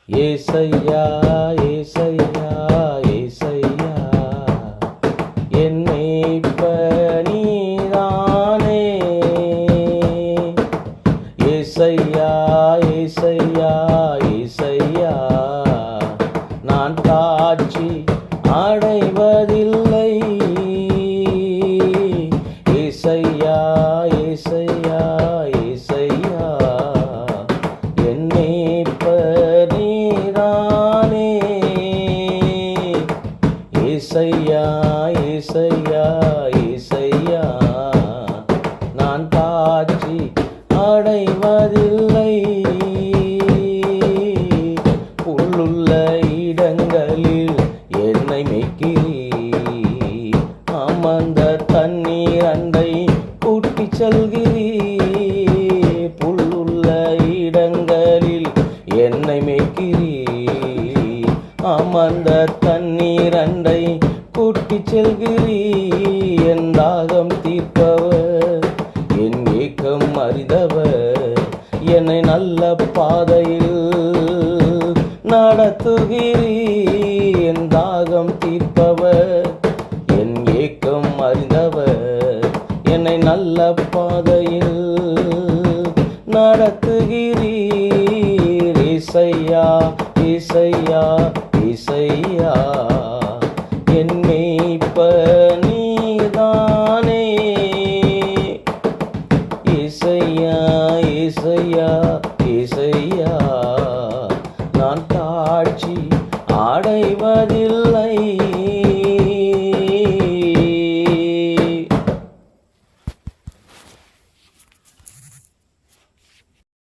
ஏசையா ஏசையா ஏசையா என் மேய்ப்பர் நீதானே. ஏசையா ஏசையா ஏசையா நான் தாட்சி அடைவதில்லை. ஏசையா ஏசையா ஏசையா என் மேய்ப்பர் நீதானே. ஏசையா ஏசையா ஏசையா நான் தாட்சி அடைவதில்லை. புல்லுள்ள இடங்களில் என்னை மேய்க்கிறீர், அமர்ந்த தண்ணீர் அண்டை கூட்டிச் செல்கிறீர். புல்லுள்ள இடங்களில் என்னை மேய்க்கிறீர், அமர்ந்த தண்ணீர் அண்டை கூட்டிச் செல்கிறீர். என் தாகம் தீர்ப்பவர், என் ஏக்கம் அறிந்தவர், என்னை நல்ல பாதையில் நடத்துகிறீர். என் தாகம் தீர்ப்பவர், என் ஏக்கம் அறிந்தவர், என்னை நல்ல பாதையில் நடத்துகிறீர். ஏசையா ஏசையா